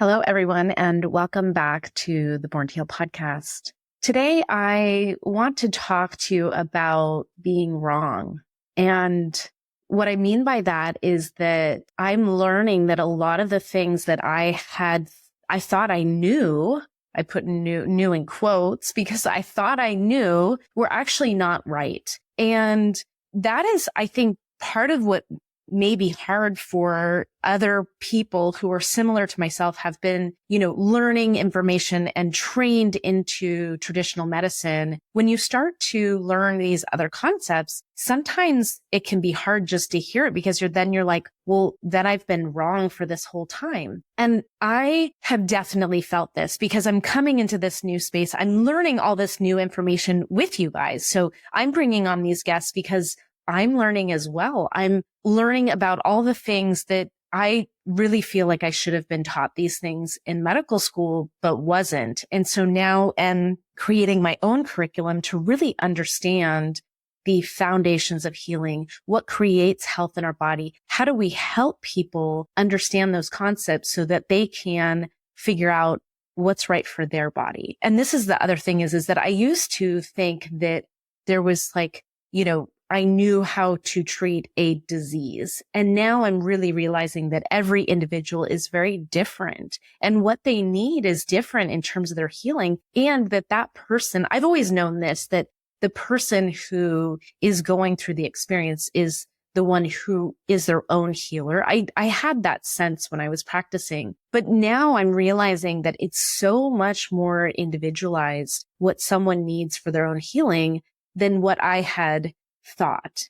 Hello, everyone, and welcome back to the Born to Heal podcast. Today, I want to talk to you about being wrong. And what I mean by that is that I'm learning that a lot of the things that I thought I knew, I put new in quotes because I thought I knew, were actually not right. And that is, I think, part of what may be hard for other people who are similar to myself, have been, learning information and trained into traditional medicine. When you start to learn these other concepts, sometimes it can be hard just to hear it because you're like, well, then I've been wrong for this whole time. And I have definitely felt this because I'm coming into this new space. I'm learning all this new information with you guys. So I'm bringing on these guests because I'm learning as well. I'm learning about all the things that I really feel like I should have been taught these things in medical school, but wasn't. And so now I'm creating my own curriculum to really understand the foundations of healing, what creates health in our body. How do we help people understand those concepts so that they can figure out what's right for their body? And this is the other thing is that I used to think that there was I knew how to treat a disease. And now I'm really realizing that every individual is very different and what they need is different in terms of their healing. And that person, I've always known this, that the person who is going through the experience is the one who is their own healer. I had that sense when I was practicing, but now I'm realizing that it's so much more individualized what someone needs for their own healing than what I had thought.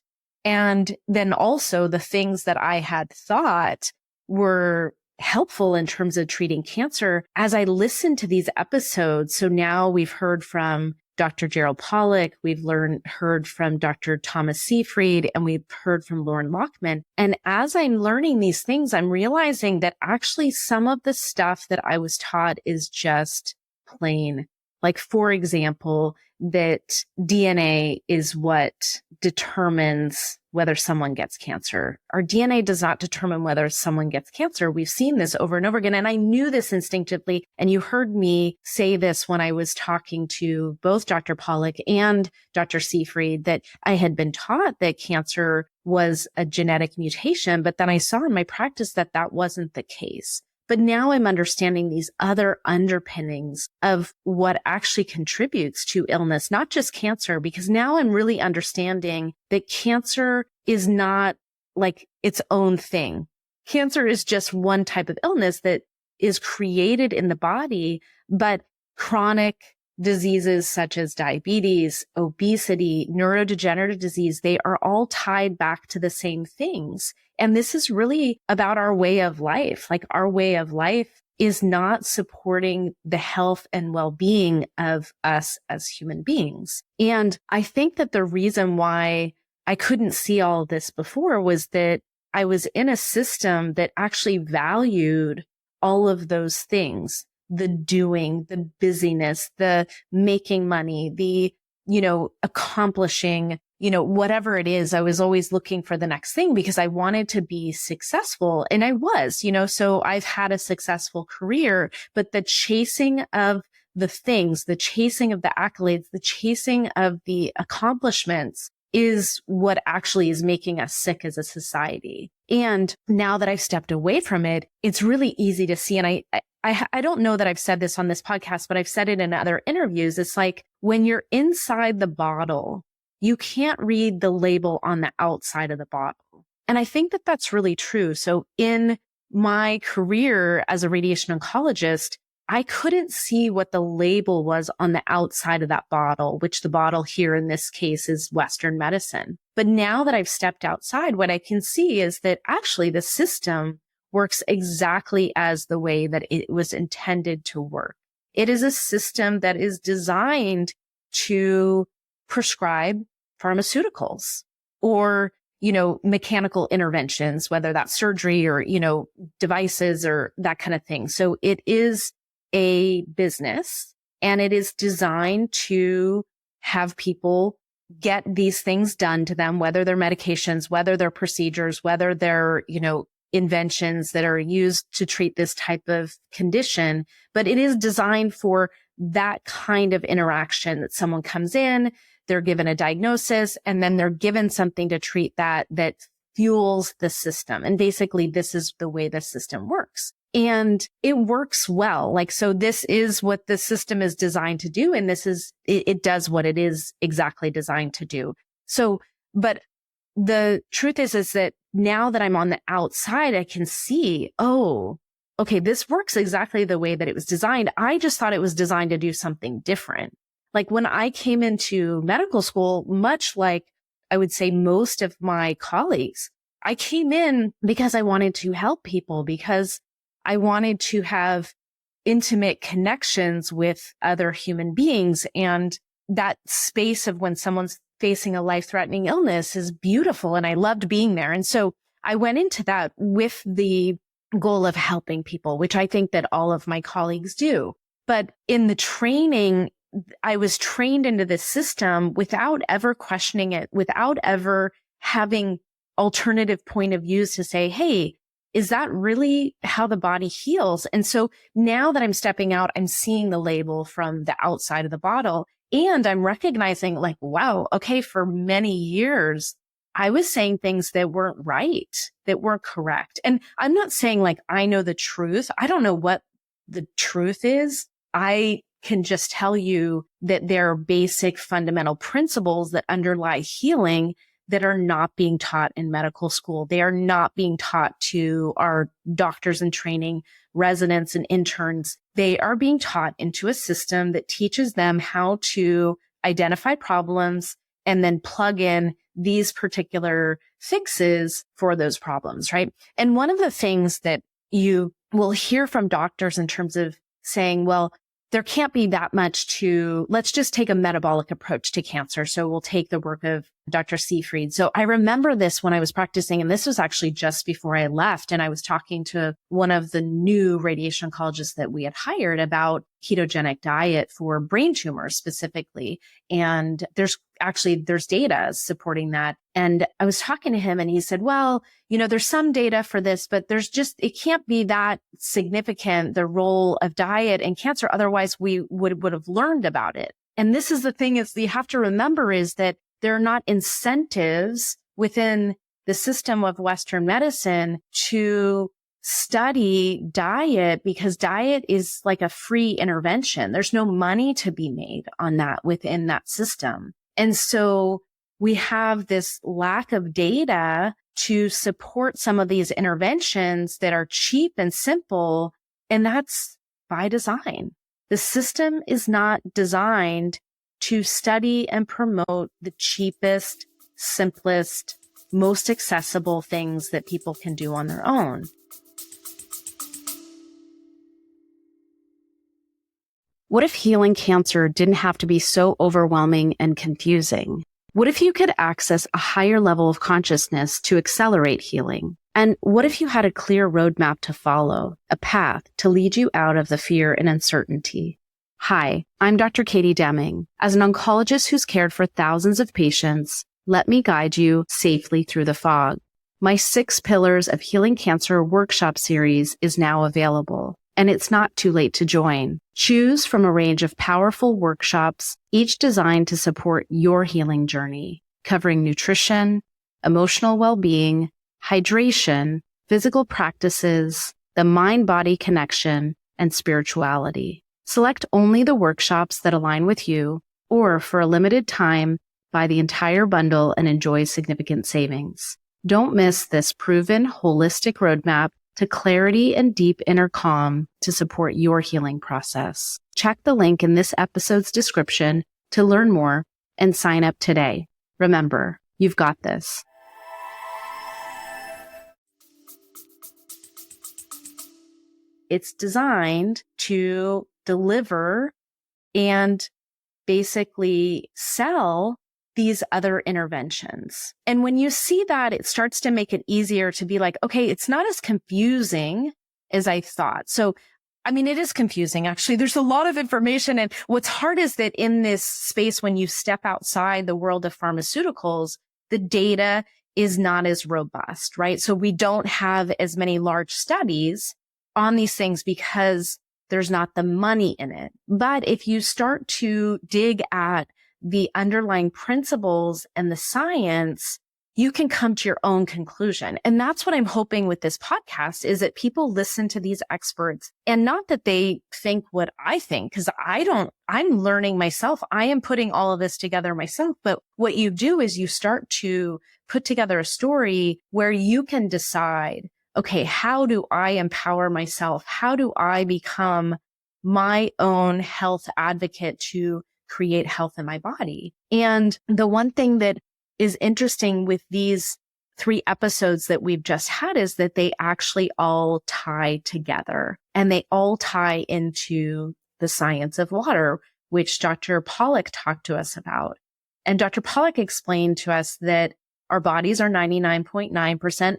And then also the things that I had thought were helpful in terms of treating cancer as I listened to these episodes. So now we've heard from Dr. Gerald Pollack, we've heard from Dr. Thomas Seyfried, and we've heard from Lauren Lockman. And as I'm learning these things, I'm realizing that actually some of the stuff that I was taught is just plain. Like, for example, that DNA is what determines whether someone gets cancer. Our DNA does not determine whether someone gets cancer. We've seen this over and over again. And I knew this instinctively. And you heard me say this when I was talking to both Dr. Pollack and Dr. Seyfried, that I had been taught that cancer was a genetic mutation. But then I saw in my practice that that wasn't the case. But now I'm understanding these other underpinnings of what actually contributes to illness, not just cancer, because now I'm really understanding that cancer is not like its own thing. Cancer is just one type of illness that is created in the body, but chronic diseases such as diabetes, obesity, neurodegenerative disease, they are all tied back to the same things. And this is really about our way of life. Like, our way of life is not supporting the health and well-being of us as human beings. And I think that the reason why I couldn't see all of this before was that I was in a system that actually valued all of those things. The doing, the busyness, the making money, the, accomplishing, whatever it is. I was always looking for the next thing because I wanted to be successful. And I was, so I've had a successful career, but the chasing of the things, the chasing of the accolades, the chasing of the accomplishments is what actually is making us sick as a society. And now that I've stepped away from it, it's really easy to see. And I don't know that I've said this on this podcast, but I've said it in other interviews. It's like when you're inside the bottle, you can't read the label on the outside of the bottle. And I think that that's really true. So in my career as a radiation oncologist, I couldn't see what the label was on the outside of that bottle, which the bottle here in this case is Western medicine. But now that I've stepped outside, what I can see is that actually the system works exactly as the way that it was intended to work. It is a system that is designed to prescribe pharmaceuticals or, mechanical interventions, whether that's surgery or, devices or that kind of thing. So it is a business and it is designed to have people get these things done to them, whether they're medications, whether they're procedures, whether they're, inventions that are used to treat this type of condition, but it is designed for that kind of interaction that someone comes in, they're given a diagnosis, and then they're given something to treat that fuels the system. And basically, this is the way the system works. And it works well. So this is what the system is designed to do. And it does what it is exactly designed to do. So, but the truth is that now that I'm on the outside, I can see, oh, okay, this works exactly the way that it was designed. I just thought it was designed to do something different. When I came into medical school, much like I would say most of my colleagues, I came in because I wanted to help people, because I wanted to have intimate connections with other human beings. And that space of when someone's facing a life-threatening illness is beautiful. And I loved being there. And so I went into that with the goal of helping people, which I think that all of my colleagues do. But in the training, I was trained into this system without ever questioning it, without ever having alternative point of views to say, hey, is that really how the body heals? And so now that I'm stepping out, I'm seeing the label from the outside of the bottle, and I'm recognizing wow, okay, for many years, I was saying things that weren't right, that weren't correct. And I'm not saying I know the truth. I don't know what the truth is. I can just tell you that there are basic fundamental principles that underlie healing that are not being taught in medical school. They are not being taught to our doctors in training, residents and interns. They are being taught into a system that teaches them how to identify problems and then plug in these particular fixes for those problems, right? And one of the things that you will hear from doctors in terms of saying, well, there can't be that much let's just take a metabolic approach to cancer. So we'll take the work of Dr. Seyfried. So I remember this when I was practicing, and this was actually just before I left. And I was talking to one of the new radiation oncologists that we had hired about ketogenic diet for brain tumors specifically. And there's data supporting that. And I was talking to him and he said, well, there's some data for this, but it can't be that significant, the role of diet in cancer. Otherwise we would have learned about it. And this is the thing you have to remember is that there are not incentives within the system of Western medicine to study diet, because diet is like a free intervention. There's no money to be made on that within that system. And so we have this lack of data to support some of these interventions that are cheap and simple. And that's by design. The system is not designed to study and promote the cheapest, simplest, most accessible things that people can do on their own. What if healing cancer didn't have to be so overwhelming and confusing? What if you could access a higher level of consciousness to accelerate healing? And what if you had a clear roadmap to follow, a path to lead you out of the fear and uncertainty? Hi, I'm Dr. Katie Deming. As an oncologist who's cared for thousands of patients, let me guide you safely through the fog. My 6 Pillars of Healing Cancer workshop series is now available, and it's not too late to join. Choose from a range of powerful workshops, each designed to support your healing journey, covering nutrition, emotional well-being, hydration, physical practices, the mind-body connection, and spirituality. Select only the workshops that align with you, or for a limited time, buy the entire bundle and enjoy significant savings. Don't miss this proven holistic roadmap to clarity and deep inner calm to support your healing process. Check the link in this episode's description to learn more and sign up today. Remember, you've got this. It's designed to deliver and basically sell these other interventions. And when you see that, it starts to make it easier to be like, okay, it's not as confusing as I thought. So, it is confusing. Actually, there's a lot of information. And what's hard is that in this space, when you step outside the world of pharmaceuticals, the data is not as robust, right? So we don't have as many large studies on these things because there's not the money in it. But if you start to dig at the underlying principles and the science, you can come to your own conclusion. And that's what I'm hoping with this podcast is that people listen to these experts and not that they think what I think, because I'm learning myself. I am putting all of this together myself. But what you do is you start to put together a story where you can decide, okay, how do I empower myself? How do I become my own health advocate to create health in my body? And the one thing that is interesting with these 3 episodes that we've just had is that they actually all tie together and they all tie into the science of water, which Dr. Pollack talked to us about. And Dr. Pollack explained to us that our bodies are 99.9%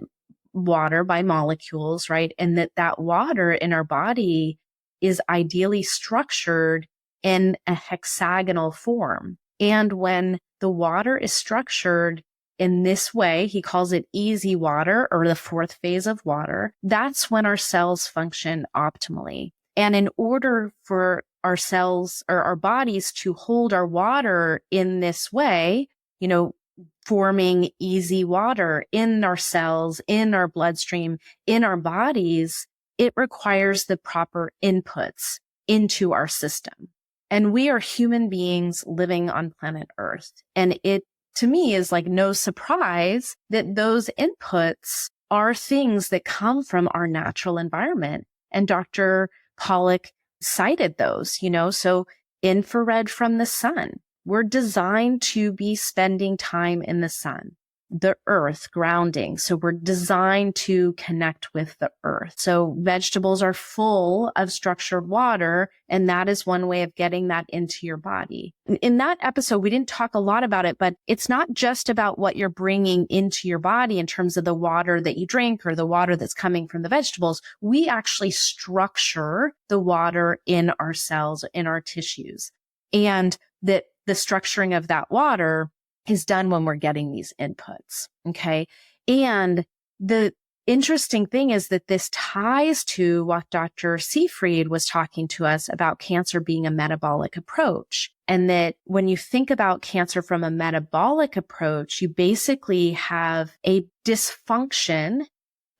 water by molecules, right? And that water in our body is ideally structured in a hexagonal form. And when the water is structured in this way, he calls it easy water or the 4th phase of water, that's when our cells function optimally. And in order for our cells or our bodies to hold our water in this way, forming easy water in our cells, in our bloodstream, in our bodies, it requires the proper inputs into our system. And we are human beings living on planet Earth. And it, to me, is like no surprise that those inputs are things that come from our natural environment. And Dr. Pollack cited those, so infrared from the sun. We're designed to be spending time in the sun, the earth, grounding. So we're designed to connect with the earth. So vegetables are full of structured water, and that is one way of getting that into your body. In that episode, we didn't talk a lot about it, but it's not just about what you're bringing into your body in terms of the water that you drink or the water that's coming from the vegetables. We actually structure the water in our cells, in our tissues. And that the structuring of that water is done when we're getting these inputs. Okay. And the interesting thing is that this ties to what Dr. Seyfried was talking to us about cancer being a metabolic approach. And that when you think about cancer from a metabolic approach, you basically have a dysfunction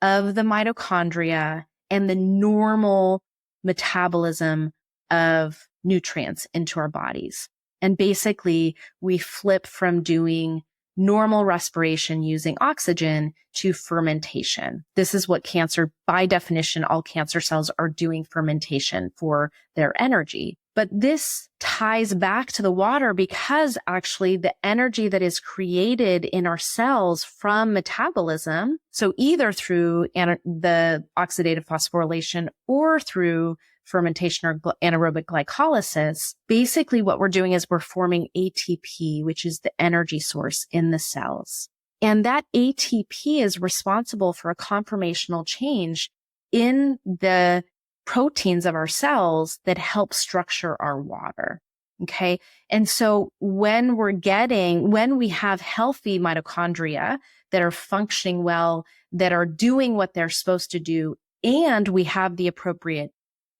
of the mitochondria and the normal metabolism of nutrients into our bodies. And basically, we flip from doing normal respiration using oxygen to fermentation. This is what cancer, by definition, all cancer cells are doing fermentation for their energy. But this ties back to the water because actually the energy that is created in our cells from metabolism, so either through the oxidative phosphorylation or through fermentation or anaerobic glycolysis, basically what we're doing is we're forming ATP, which is the energy source in the cells. And that ATP is responsible for a conformational change in the proteins of our cells that help structure our water. Okay. And so when we have healthy mitochondria that are functioning well, that are doing what they're supposed to do, and we have the appropriate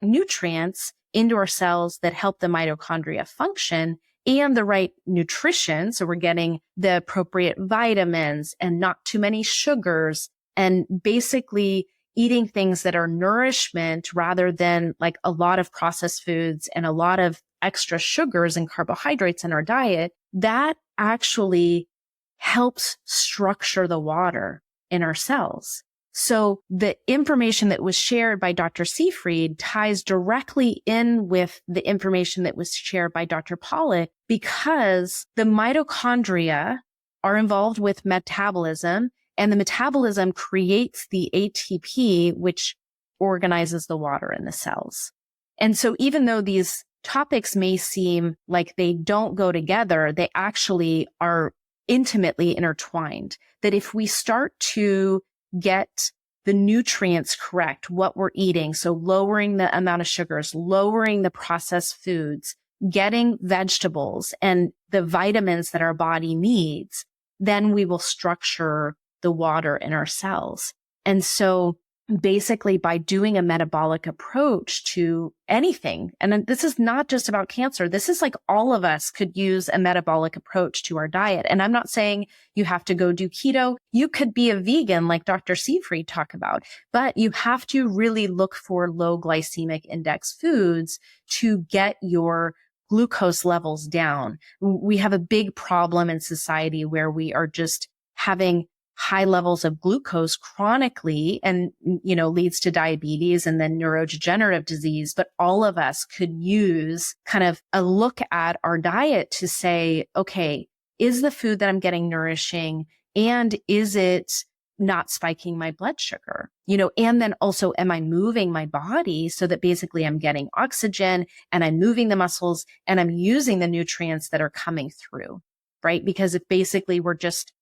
nutrients into our cells that help the mitochondria function and the right nutrition. So we're getting the appropriate vitamins and not too many sugars and basically eating things that are nourishment rather than like a lot of processed foods and a lot of extra sugars and carbohydrates in our diet. That actually helps structure the water in our cells. So the information that was shared by Dr. Seyfried ties directly in with the information that was shared by Dr. Pollack because the mitochondria are involved with metabolism, and the metabolism creates the ATP, which organizes the water in the cells. And so even though these topics may seem like they don't go together, they actually are intimately intertwined. That if we start to get the nutrients correct, what we're eating, so lowering the amount of sugars, lowering the processed foods, getting vegetables and the vitamins that our body needs, then we will structure the water in our cells. And so basically by doing a metabolic approach to anything, and this is not just about cancer, this is like all of us could use a metabolic approach to our diet. And I'm not saying you have to go do keto. You could be a vegan like Dr. Seafried talked about, but you have to really look for low glycemic index foods to get your glucose levels down. We have a big problem in society where we are just having high levels of glucose chronically and, leads to diabetes and then neurodegenerative disease. But all of us could use kind of a look at our diet to say, okay, is the food that I'm getting nourishing, and is it not spiking my blood sugar? And then also, am I moving my body so that basically I'm getting oxygen and I'm moving the muscles and I'm using the nutrients that are coming through, right? Because if basically we're just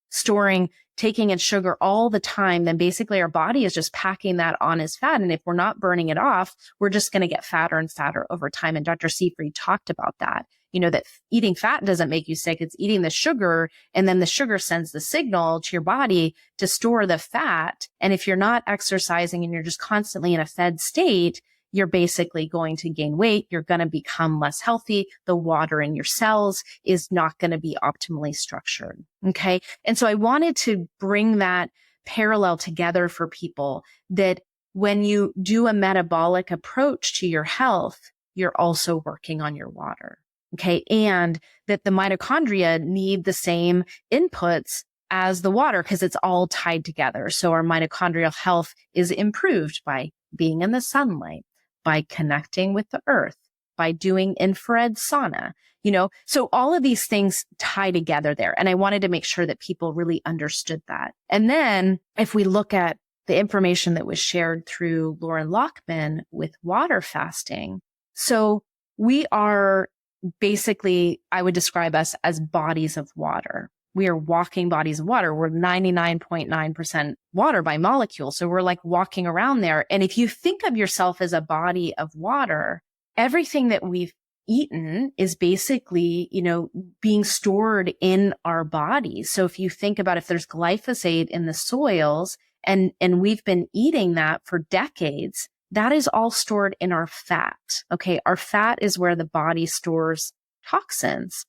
taking in sugar all the time, then basically our body is just packing that on as fat. And if we're not burning it off, we're just going to get fatter and fatter over time. And Dr. Seafried talked about that, that eating fat doesn't make you sick. It's eating the sugar. And then the sugar sends the signal to your body to store the fat. And if you're not exercising and you're just constantly in a fed state, you're basically going to gain weight. You're going to become less healthy. The water in your cells is not going to be optimally structured. Okay. And so I wanted to bring that parallel together for people, that when you do a metabolic approach to your health, you're also working on your water. Okay. And that the mitochondria need the same inputs as the water because it's all tied together. So our mitochondrial health is improved by being in the sunlight, by connecting with the earth, by doing infrared sauna, so all of these things tie together there. And I wanted to make sure that people really understood that. And then if we look at the information that was shared through Lauren Lockman with water fasting, so we are basically, I would describe us as bodies of water. We are walking bodies of water. We're 99.9% water by molecule. So we're like walking around there. And if you think of yourself as a body of water, everything that we've eaten is basically, being stored in our bodies. So if you think about if there's glyphosate in the soils and we've been eating that for decades, that is all stored in our fat. Okay. Our fat is where the body stores toxins.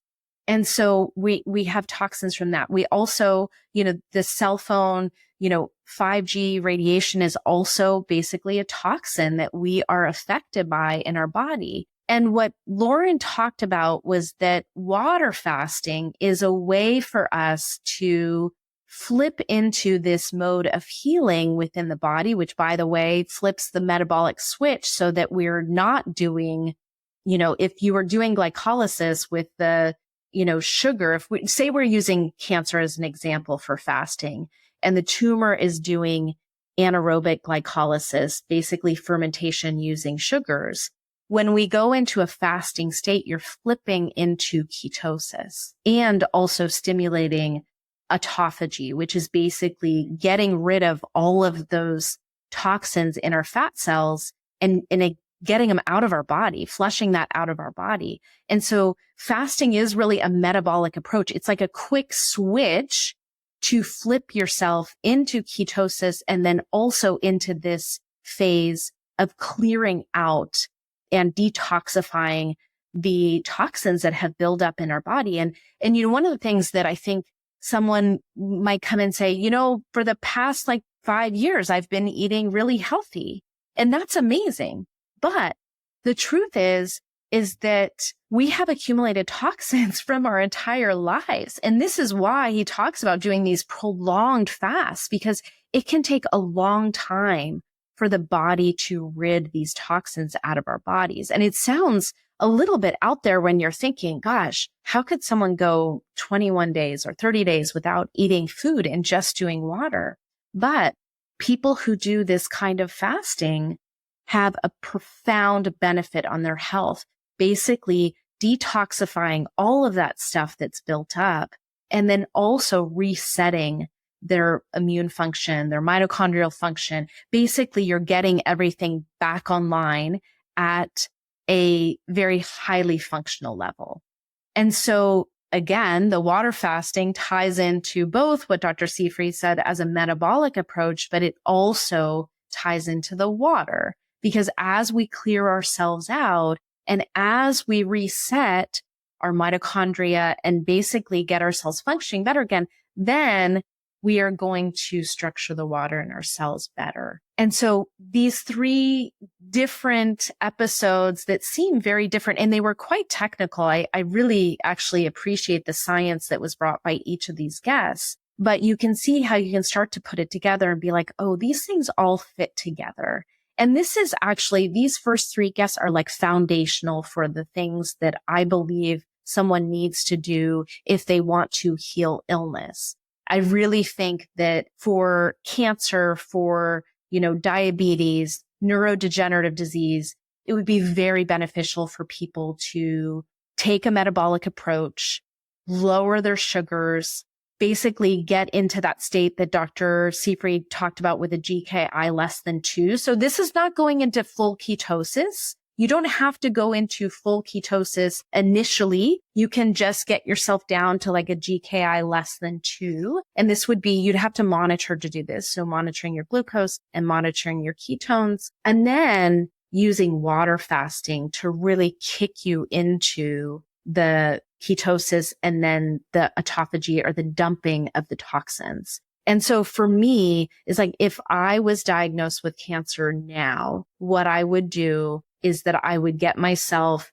And so we have toxins from that. We also, the cell phone, 5G radiation is also basically a toxin that we are affected by in our body. And what Lauren talked about was that water fasting is a way for us to flip into this mode of healing within the body, which, by the way, flips the metabolic switch so that we're not doing, if you were doing glycolysis with the sugar, if we say we're using cancer as an example for fasting, and the tumor is doing anaerobic glycolysis, basically fermentation using sugars. When we go into a fasting state, you're flipping into ketosis and also stimulating autophagy, which is basically getting rid of all of those toxins in our fat cells and getting them out of our body, flushing that out of our body. And so fasting is really a metabolic approach. It's like a quick switch to flip yourself into ketosis and then also into this phase of clearing out and detoxifying the toxins that have built up in our body. And one of the things that I think someone might come and say, for the past 5 years, I've been eating really healthy, and that's amazing. But the truth is that we have accumulated toxins from our entire lives. And this is why he talks about doing these prolonged fasts, because it can take a long time for the body to rid these toxins out of our bodies. And it sounds a little bit out there when you're thinking, gosh, how could someone go 21 days or 30 days without eating food and just doing water? But people who do this kind of fasting have a profound benefit on their health, basically detoxifying all of that stuff that's built up, and then also resetting their immune function, their mitochondrial function. Basically, you're getting everything back online at a very highly functional level. And so again, the water fasting ties into both what Dr. Seyfried said as a metabolic approach, but it also ties into the water, because as we clear ourselves out and as we reset our mitochondria and basically get ourselves functioning better again, then we are going to structure the water in our cells better. And so these three different episodes that seem very different, and they were quite technical. I really actually appreciate the science that was brought by each of these guests. But you can see how you can start to put it together and be like, oh, these things all fit together. And this is actually, these first three guests are like foundational for the things that I believe someone needs to do if they want to heal illness. I really think that for cancer, for, diabetes, neurodegenerative disease, it would be very beneficial for people to take a metabolic approach, lower their sugars, basically get into that state that Dr. Seyfried talked about with a GKI less than 2. So this is not going into full ketosis. You don't have to go into full ketosis initially. You can just get yourself down to like a GKI less than 2. And this would be, you'd have to monitor to do this. So monitoring your glucose and monitoring your ketones, and then using water fasting to really kick you into the ketosis and then the autophagy or the dumping of the toxins. And so for me, it's like, if I was diagnosed with cancer now, what I would do is that I would get myself,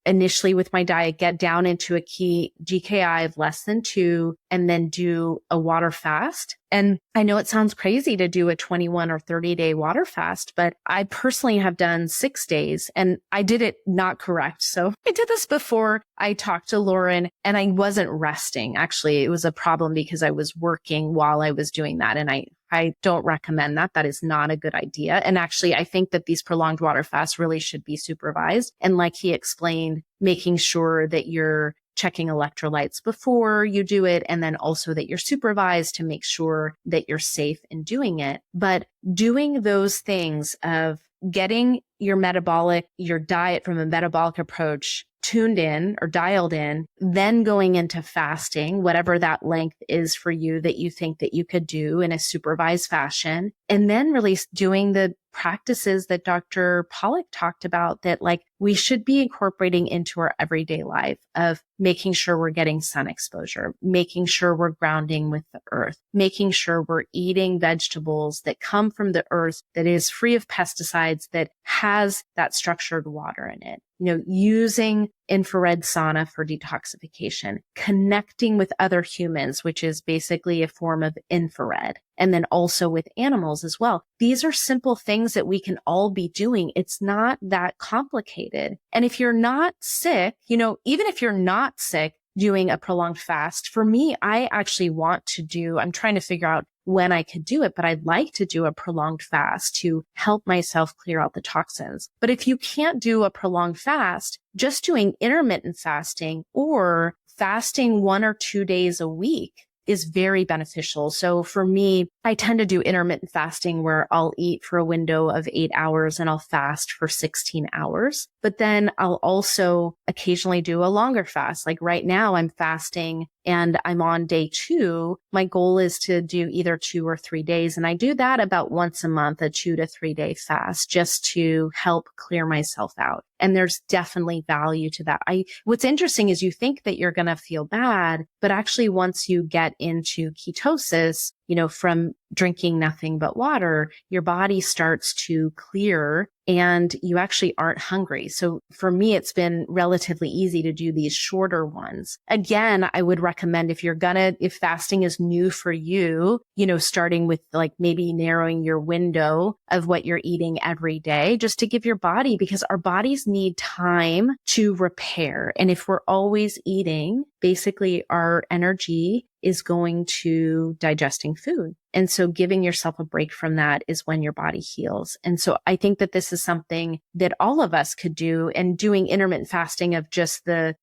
initially with my diet, get down into a GKI of less than 2 and then do a water fast. And I know it sounds crazy to do a 21 or 30-day water fast, but I personally have done 6 days and I did it not correct. So I did this before I talked to Lauren and I wasn't resting. Actually, it was a problem because I was working while I was doing that. And I don't recommend that. That is not a good idea. And actually, I think that these prolonged water fasts really should be supervised. And like he explained, making sure that you're checking electrolytes before you do it, and then also that you're supervised to make sure that you're safe in doing it. But doing those things of getting your diet from a metabolic approach tuned in or dialed in, then going into fasting, whatever that length is for you that you think that you could do in a supervised fashion, and then really doing the practices that Dr. Pollack talked about that like we should be incorporating into our everyday life of making sure we're getting sun exposure, making sure we're grounding with the earth, making sure we're eating vegetables that come from the earth, that is free of pesticides, that has that structured water in it. Using infrared sauna for detoxification, connecting with other humans, which is basically a form of infrared, and then also with animals as well. These are simple things that we can all be doing. It's not that complicated. And if you're not sick, even if you're not sick, doing a prolonged fast, for me, I actually I'm trying to figure out when I could do it, but I'd like to do a prolonged fast to help myself clear out the toxins. But if you can't do a prolonged fast, just doing intermittent fasting or fasting 1 or 2 days a week is very beneficial. So for me, I tend to do intermittent fasting where I'll eat for a window of 8 hours and I'll fast for 16 hours. But then I'll also occasionally do a longer fast. Like right now I'm fasting and I'm on day 2. My goal is to do either 2 or 3 days. And I do that about once a month, a 2 to 3 day fast, just to help clear myself out. And there's definitely value to that. What's interesting is you think that you're going to feel bad, but actually once you get into ketosis, from drinking nothing but water, your body starts to clear and you actually aren't hungry. So for me, it's been relatively easy to do these shorter ones. Again, I would recommend if fasting is new for you, starting with like maybe narrowing your window of what you're eating every day, just to give your body, because our bodies need time to repair. And if we're always eating, basically our energy is going to digesting food. And so giving yourself a break from that is when your body heals. And so I think that this is something that all of us could do, and doing intermittent fasting of just the,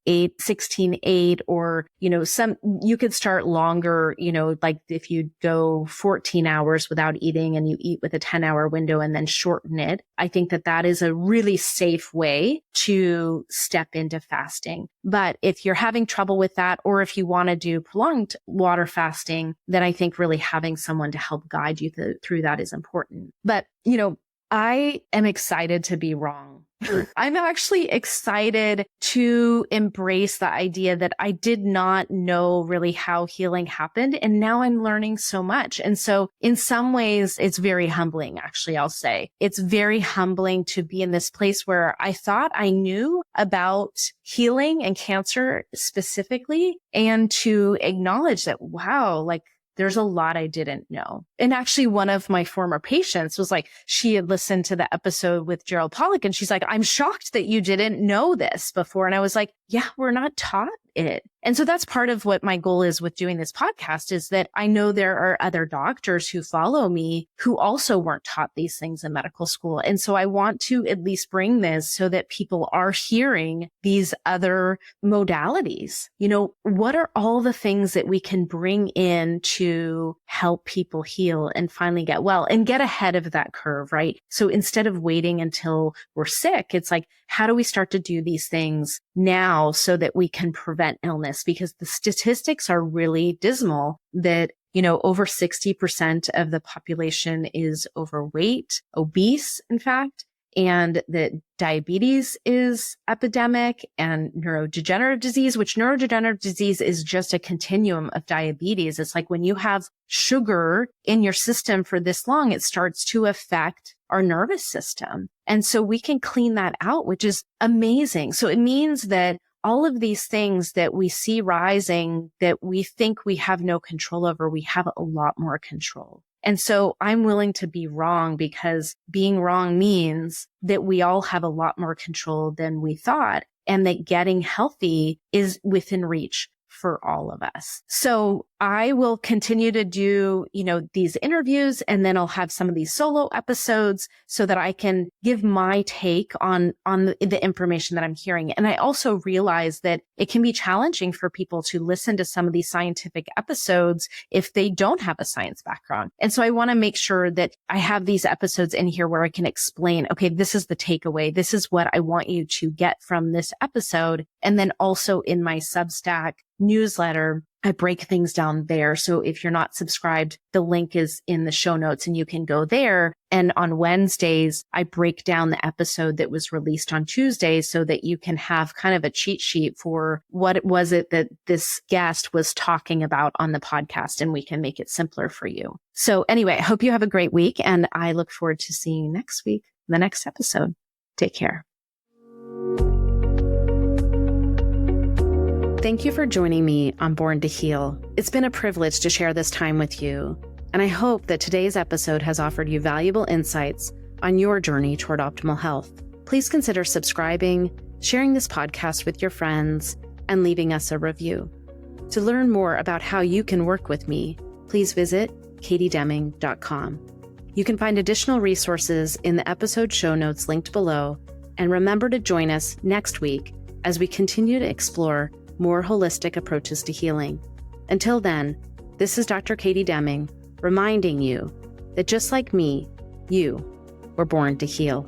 8, 16, 8, or, you could start longer, like if you go 14 hours without eating and you eat with a 10-hour window and then shorten it. I think that that is a really safe way to step into fasting. But if you're having trouble with that, or if you want to do prolonged water fasting, then I think really having someone to help guide you through that is important. But, I am excited to be wrong. I'm actually excited to embrace the idea that I did not know really how healing happened. And now I'm learning so much. And so in some ways, it's very humbling, actually, I'll say. It's very humbling to be in this place where I thought I knew about healing and cancer specifically, and to acknowledge that, wow, there's a lot I didn't know. And actually, one of my former patients was like, she had listened to the episode with Gerald Pollack, and she's like, I'm shocked that you didn't know this before. And I was like, yeah, we're not taught it. And so that's part of what my goal is with doing this podcast, is that I know there are other doctors who follow me who also weren't taught these things in medical school. And so I want to at least bring this so that people are hearing these other modalities. What are all the things that we can bring in to help people heal and finally get well and get ahead of that curve, right? So instead of waiting until we're sick, it's like, how do we start to do these things now so that we can prevent illness? Because the statistics are really dismal that, over 60% of the population is overweight, obese, in fact, and that diabetes is epidemic, and neurodegenerative disease, which neurodegenerative disease is just a continuum of diabetes. It's like when you have sugar in your system for this long, it starts to affect our nervous system. And so we can clean that out, which is amazing. So it means that all of these things that we see rising that we think we have no control over, we have a lot more control. And so I'm willing to be wrong, because being wrong means that we all have a lot more control than we thought, and that getting healthy is within reach for all of us. So I will continue to do, these interviews, and then I'll have some of these solo episodes so that I can give my take on the information that I'm hearing. And I also realize that it can be challenging for people to listen to some of these scientific episodes if they don't have a science background. And so I want to make sure that I have these episodes in here where I can explain, okay, this is the takeaway. This is what I want you to get from this episode. And then also in my Substack newsletter, I break things down there. So if you're not subscribed, the link is in the show notes and you can go there. And on Wednesdays, I break down the episode that was released on Tuesday so that you can have kind of a cheat sheet for what was it that this guest was talking about on the podcast, and we can make it simpler for you. So anyway, I hope you have a great week, and I look forward to seeing you next week, the next episode. Take care. Thank you for joining me on Born to Heal. It's been a privilege to share this time with you, and I hope that today's episode has offered you valuable insights on your journey toward optimal health. Please consider subscribing, sharing this podcast with your friends, and leaving us a review. To learn more about how you can work with me, please visit katiedeming.com. You can find additional resources in the episode show notes linked below, and remember to join us next week as we continue to explore more holistic approaches to healing. Until then, this is Dr. Katie Deming, reminding you that just like me, you were born to heal.